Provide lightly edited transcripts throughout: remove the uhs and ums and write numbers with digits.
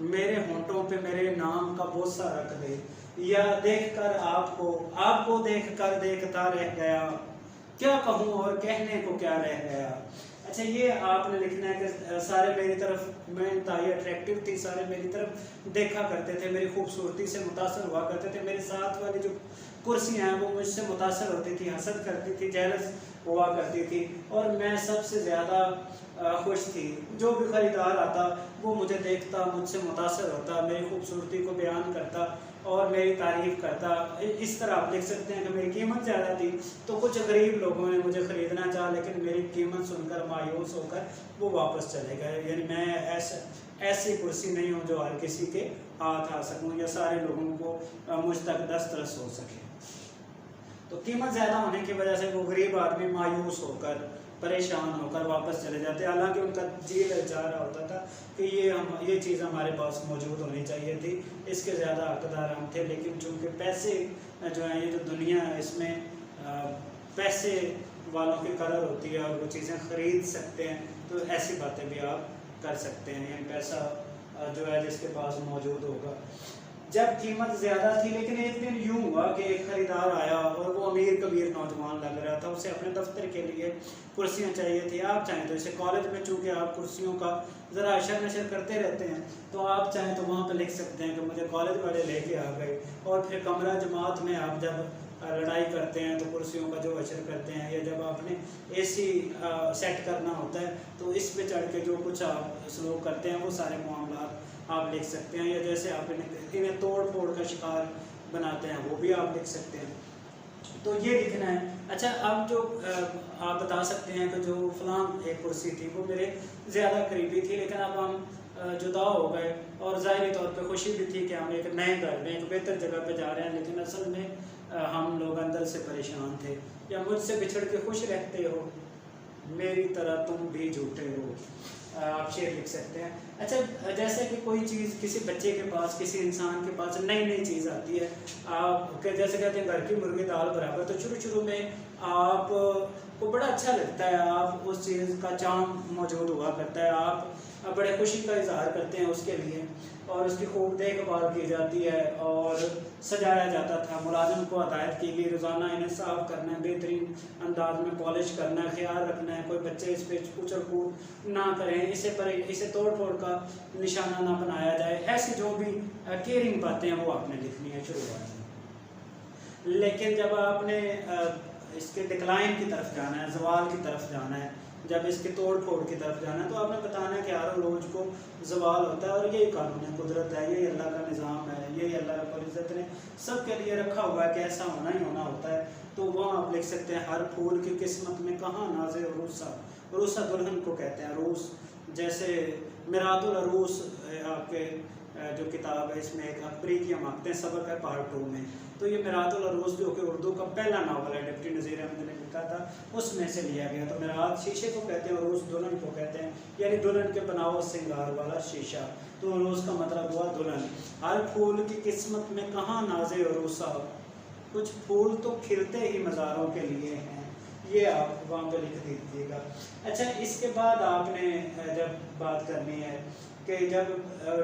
میرے ہونٹوں پہ میرے نام کا بوسہ رکھ دے، یا دیکھ کر آپ کو دیکھ کر دیکھتا رہ گیا، کیا کہوں اور کہنے کو کیا رہ گیا۔ اچھا یہ آپ نے لکھنا ہے کہ سارے میری طرف، میں انتہائی اٹریکٹیو تھی، سارے میری طرف دیکھا کرتے تھے، میری خوبصورتی سے متاثر ہوا کرتے تھے، میرے ساتھ والی جو کرسیاں ہیں وہ مجھ سے متاثر ہوتی تھی، حسد کرتی تھی، جیلس ہوا کرتی تھی، اور میں سب سے زیادہ خوش تھی۔ جو بھی خریدار آتا وہ مجھے دیکھتا، مجھ سے متاثر ہوتا، میری خوبصورتی کو بیان کرتا اور میری تعریف کرتا۔ اس طرح آپ لکھ سکتے ہیں کہ میری قیمت زیادہ تھی تو کچھ غریب لوگوں نے مجھے خریدنا چاہا، لیکن میری قیمت سن کر مایوس ہو کر وہ واپس چلے گئے۔ یعنی میں ایسی کرسی نہیں ہوں جو ہر کسی کے ہاتھ آ سکوں یا سارے لوگوں کو مجھ تک دسترس ہو سکے۔ تو قیمت زیادہ ہونے کی وجہ سے وہ غریب آدمی مایوس ہو کر، پریشان ہو کر واپس چلے جاتے، حالانکہ ان کا جی چاہ رہا ہوتا تھا کہ یہ چیز ہمارے پاس موجود ہونی چاہیے تھی، اس کے زیادہ حقدار ہم تھے، لیکن چونکہ پیسے جو ہیں، یہ جو دنیا ہے اس میں پیسے والوں کی قدر ہوتی ہے اور وہ چیزیں خرید سکتے ہیں، تو ایسی باتیں بھی آپ کر سکتے ہیں، یعنی پیسہ جو ہے جس کے پاس موجود ہوگا۔ جب قیمت زیادہ تھی، لیکن ایک دن یوں ہوا کہ ایک خریدار آیا اور وہ امیر کبیر نوجوان لگ رہا تھا، اسے اپنے دفتر کے لیے کرسیاں چاہیے تھی۔ آپ چاہیں تو اسے کالج میں، چونکہ آپ کرسیوں کا ذرا اشر نشر کرتے رہتے ہیں، تو آپ چاہیں تو وہاں پہ لکھ سکتے ہیں کہ مجھے کالج والے لے کے آ گئے، اور پھر کمرہ جماعت میں آپ جب لڑائی کرتے ہیں تو کرسیوں کا جو اشر کرتے ہیں، یا جب آپ نے اے سی سیٹ کرنا ہوتا ہے تو اس پہ چڑھ کے جو کچھ آپ سلوک کرتے ہیں وہ سارے معاملات آپ لکھ سکتے ہیں، یا جیسے آپ انہیں توڑ پھوڑ کا شکار بناتے ہیں وہ بھی آپ لکھ سکتے ہیں۔ تو یہ لکھنا ہے۔ اچھا اب جو آپ بتا سکتے ہیں کہ جو فلاں ایک کرسی تھی وہ میرے زیادہ قریبی تھی، لیکن اب ہم جدا ہو گئے، اور ظاہری طور پہ خوشی بھی تھی کہ ہم ایک نئے گھر میں ایک بہتر جگہ پہ جا رہے ہیں، لیکن اصل میں ہم لوگ اندر سے پریشان تھے۔ یا مجھ سے بچھڑ کے خوش رہتے ہو، میری طرح تم بھی جھوٹے ہو، آپ شعر لکھ سکتے ہیں۔ اچھا جیسے کہ کوئی چیز کسی بچے کے پاس، کسی انسان کے پاس نئی چیز آتی ہے، آپ جیسے کہتے ہیں گھر کی مرغی دال برابر، تو شروع میں آپ کو بڑا اچھا لگتا ہے، آپ اس چیز کا چام موجود ہوا کرتا ہے، آپ بڑے خوشی کا اظہار کرتے ہیں اس کے لیے، اور اس کی خوب دیکھ بھال کی جاتی ہے اور سجایا جاتا تھا۔ ملازم کو ہدایت کی گئی روزانہ انہیں صاف کرنا ہے، بہترین انداز میں پالش کرنا ہے، خیال رکھنا ہے، کوئی بچے اس پہ اچھل کود نہ کریں، اسے توڑ پھوڑ کا نشانہ نہ بنایا جائے۔ ایسی جو بھی کیئرنگ باتیں ہیں وہ آپ نے لکھنی ہے شروعات میں۔ لیکن جب آپ نے اس کے ڈکلائن کی طرف جانا ہے، زوال کی طرف جانا ہے، جب اس کے توڑ پھوڑ کی طرف جانا ہے، تو آپ نے بتانا ہے کہ ہر روز کو زوال ہوتا ہے، اور یہی قانون قدرت ہے، یہی اللہ کا نظام ہے، یہی اللہ رب العزت نے سب کے لیے رکھا ہوا ہے کہ ایسا ہونا ہی ہونا ہوتا ہے۔ تو وہاں آپ لکھ سکتے ہیں ہر پھول کی قسمت میں کہاں ناز عروسہ، عروسہ دلہن کو کہتے ہیں، عروس جیسے میراث العروس آپ کے جو کتاب ہے اس میں ایک اکبری کی حماقتیں سبق ہے پارٹ 2 میں، تو یہ میراث العروس جو کہ اردو کا پہلا ناول ہے، ڈپٹی نذیر احمد نے لکھا تھا، اس میں سے لیا گیا۔ تو میراث شیشے کو کہتے ہیں، عروس دلہن کو کہتے ہیں، یعنی دلہن کے بناؤ سنگار والا شیشہ، تو عروس کا مطلب ہوا دلہن۔ ہر پھول کی قسمت میں کہاں ناز عروسہ، کچھ پھول تو کھلتے ہی مزاروں کے لیے ہیں، یہ آپ وہاں پہ لکھ دیجیے گا۔ اچھا اس کے بعد آپ نے جب بات کرنی ہے کہ جب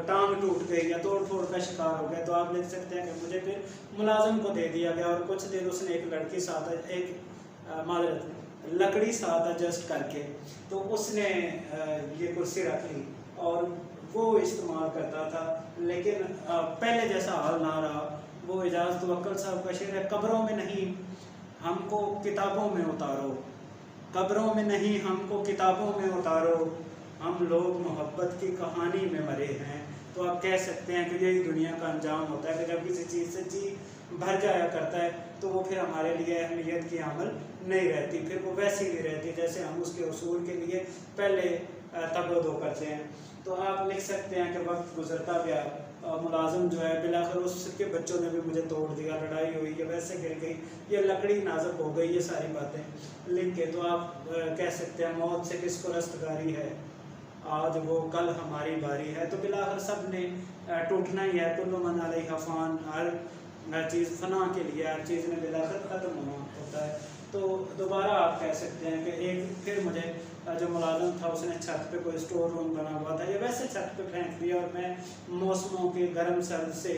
ٹانگ ٹوٹ گئی یا توڑ پھوڑ کا شکار ہو گیا، تو آپ لکھ سکتے ہیں کہ مجھے پھر ملازم کو دے دیا گیا، اور کچھ دیر اس نے لکڑی ساتھ ایڈجسٹ کر کے تو اس نے یہ کرسی رکھ لی اور وہ استعمال کرتا تھا، لیکن پہلے جیسا حال نہ رہا۔ وہ اعجاز توکل صاحب کا شعر ہے، قبروں میں نہیں ہم کو کتابوں میں اتارو، قبروں میں نہیں ہم کو کتابوں میں اتارو، ہم لوگ محبت کی کہانی میں مرے ہیں۔ تو آپ کہہ سکتے ہیں کہ یہی دنیا کا انجام ہوتا ہے کہ جب کسی چیز سے جی بھر جایا کرتا ہے تو وہ پھر ہمارے لیے اہمیت کی عمل نہیں رہتی، پھر وہ ویسی نہیں رہتی جیسے ہم اس کے اصول کے لیے پہلے تگ و دو کرتے ہیں۔ تو آپ لکھ سکتے ہیں کہ وقت گزرتا گیا، ملازم جو ہے بلاخر اس کے بچوں نے بھی مجھے توڑ دیا، لڑائی ہوئی، یہ ویسے گر گئی، یہ لکڑی نازک ہو گئی، یہ ساری باتیں لکھ کے تو آپ کہہ سکتے ہیں موت سے کس کو رستگاری ہے، آج وہ کل ہماری باری ہے۔ تو بلاخر سب نے ٹوٹنا ہی ہے، کل من علیہ فان، ہر ہر چیز فنا کے لیے، ہر چیز میں بالآخر ختم ہونا ہوتا ہے. تو دوبارہ آپ کہہ سکتے ہیں کہ ایک پھر مجھے جو ملازم تھا اس نے چھت پہ کوئی اسٹور روم بنا ہوا تھا یا ویسے چھت پہ پھینک دیا اور میں موسموں کے گرم سرد سے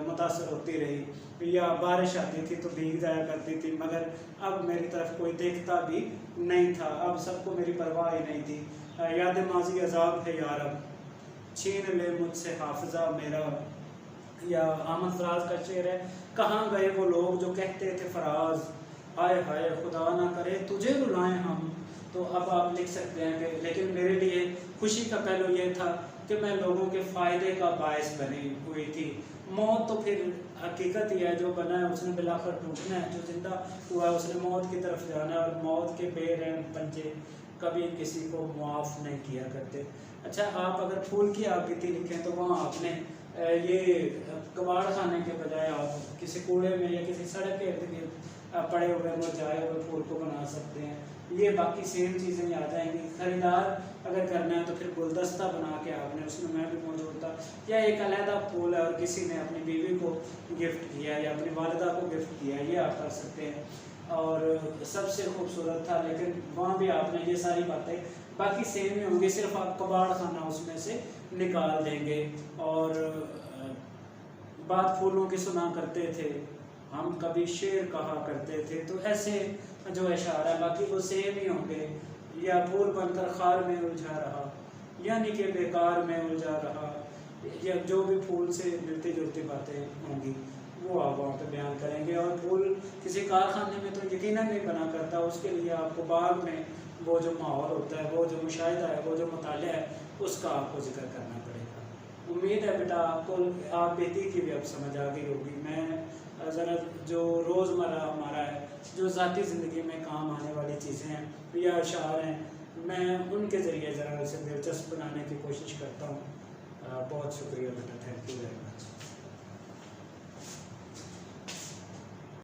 متاثر ہوتی رہی، یا بارش آتی تھی تو بھیگ جایا کرتی تھی، مگر اب میری طرف کوئی دیکھتا بھی نہیں تھا، اب سب کو میری پرواہ ہی نہیں تھی. یاد ماضی عذاب ہے یارب، چھین لے مجھ سے حافظہ میرا. یا احمد فراز کا شعر ہے، کہاں گئے وہ لوگ جو کہتے تھے فراز، ہائے ہائے خدا نہ کرے تجھے رلائیں ہم. تو اب آپ لکھ سکتے ہیں کہ لیکن میرے لیے خوشی کا پہلو یہ تھا کہ میں لوگوں کے فائدے کا باعث بنی ہوئی تھی. موت تو پھر حقیقت ہی ہے، جو بنا ہے اس نے بالآخر ٹوٹنا ہے، جو زندہ ہوا ہے اس نے موت کی طرف جانا ہے، اور موت کے بے رحم پنجے کبھی کسی کو معاف نہیں کیا کرتے. اچھا، آپ اگر پھول کی آپ بیتی لکھیں تو وہاں آپ نے یہ کباڑ خانے کے بجائے آپ کسی کوڑے میں یا کسی سڑک کے ارد گرد پڑے ہوئے مرجھائے ہوئے پھول کو بنا سکتے ہیں. یہ باقی سیم چیزیں آ جائیں گی. خریدار اگر کرنا ہے تو پھر گلدستہ بنا کے آپ نے، اس میں بھی موجود تھا، یا ایک علیحدہ پھول ہے اور کسی نے اپنی بیوی کو گفٹ کیا یا اپنی والدہ کو گفٹ کیا، یہ آپ کر سکتے ہیں. اور سب سے خوبصورت تھا، لیکن وہاں بھی آپ نے یہ ساری باتیں باقی سیم ہی ہوں گی، صرف آپ کباڑ خانہ اس میں سے نکال دیں گے. اور بات پھولوں کی سنا کرتے تھے ہم، کبھی شعر کہا کرتے تھے، تو ایسے جو اشعار ہے باقی وہ سیم ہی ہوں گے. یا پھول بن کر خار میں الجھا رہا، یعنی کہ بیکار میں الجھا رہا، یا جو بھی پھول سے ملتی جلتی باتیں ہوں گی وہ آپ وہاں پہ بیان کریں گے. اور پھول کسی کارخانے میں تو یقیناً نہیں بنا کرتا، اس کے لیے آپ کو باغ میں وہ جو ماحول ہوتا ہے، وہ جو مشاہدہ ہے، وہ جو مطالعہ ہے، اس کا آپ کو ذکر کرنا پڑے گا. امید ہے بیٹا آپ کو آپ بیتی کی بھی اب سمجھ آ گئی ہوگی. میں ذرا جو روزمرہ ہمارا ہے، جو ذاتی زندگی میں کام آنے والی چیزیں ہیں یا اشعار ہیں، میں ان کے ذریعے ذرا اسے دلچسپ بنانے کی کوشش کرتا ہوں. بہت شکریہ بیٹا، تھینک یو ویری مچ.